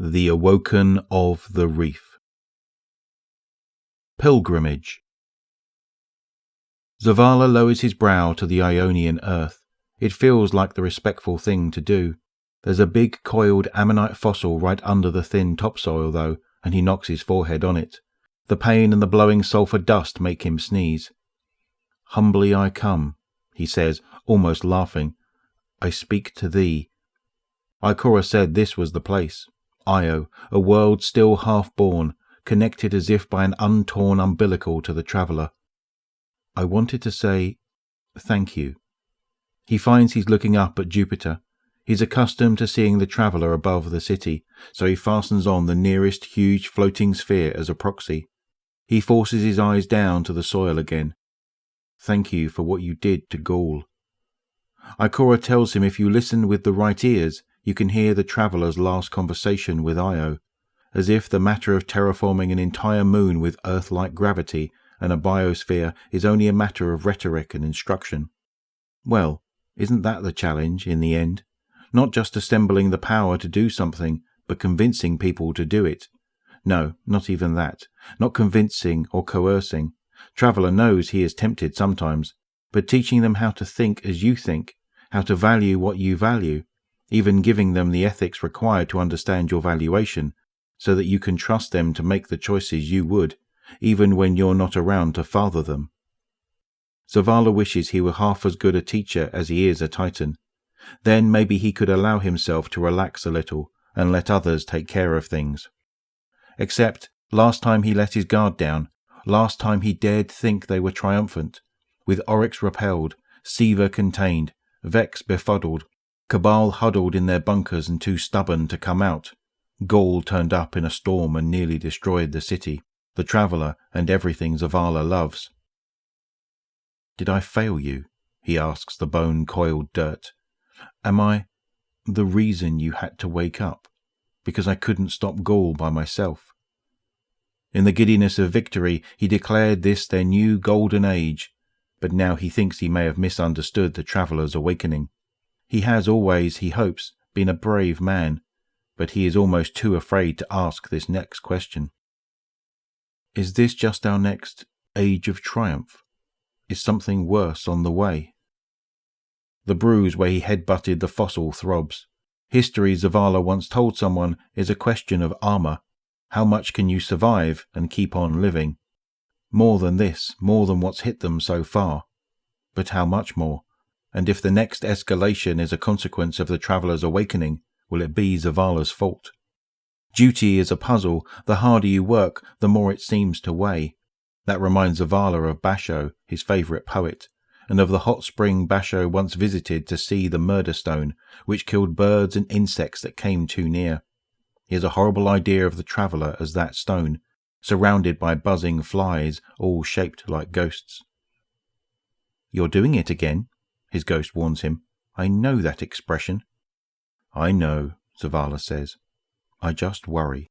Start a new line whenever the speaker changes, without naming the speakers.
The Awoken of the Reef. Pilgrimage. Zavala lowers his brow to the Ionian earth. It feels like the respectful thing to do. There's a big coiled ammonite fossil right under the thin topsoil though, and he knocks his forehead on it. The pain and the blowing sulphur dust make him sneeze. "Humbly I come," he says, almost laughing. "I speak to thee." Ikora said this was the place. Io, a world still half-born, connected as if by an untorn umbilical to the traveller. I wanted to say, thank you. He finds he's looking up at Jupiter. He's accustomed to seeing the traveller above the city, so he fastens on the nearest huge floating sphere as a proxy. He forces his eyes down to the soil again. Thank you for what you did to Gaul. Ikora tells him if you listen with the right ears, you can hear the traveller's last conversation with Io, as if the matter of terraforming an entire moon with Earth-like gravity and a biosphere is only a matter of rhetoric and instruction. Well, isn't that the challenge in the end? Not just assembling the power to do something, but convincing people to do it. No, not even that. Not convincing or coercing. Traveller knows he is tempted sometimes, but teaching them how to think as you think, how to value what you value, even giving them the ethics required to understand your valuation, so that you can trust them to make the choices you would, even when you're not around to father them. Zavala wishes he were half as good a teacher as he is a Titan. Then maybe he could allow himself to relax a little and let others take care of things. Except, last time he let his guard down, last time he dared think they were triumphant, with Oryx repelled, Siva contained, Vex befuddled, Cabal huddled in their bunkers and too stubborn to come out. Gaul turned up in a storm and nearly destroyed the city, the traveller, and everything Zavala loves. Did I fail you? He asks the bone-coiled dirt. Am I the reason you had to wake up? Because I couldn't stop Gaul by myself? In the giddiness of victory, he declared this their new golden age, but now he thinks he may have misunderstood the traveller's awakening. He has always, he hopes, been a brave man, but he is almost too afraid to ask this next question. Is this just our next age of triumph? Is something worse on the way? The bruise where he head-butted the fossil throbs. History, Zavala once told someone, is a question of armour. How much can you survive and keep on living? More than this, more than what's hit them so far. But how much more? And if the next escalation is a consequence of the traveller's awakening, will it be Zavala's fault? Duty is a puzzle. The harder you work, the more it seems to weigh. That reminds Zavala of Basho, his favourite poet, and of the hot spring Basho once visited to see the murder stone, which killed birds and insects that came too near. He has a horrible idea of the traveller as that stone, surrounded by buzzing flies, all shaped like ghosts. You're doing it again, his ghost warns him. I know that expression. I know, Zavala says. I just worry.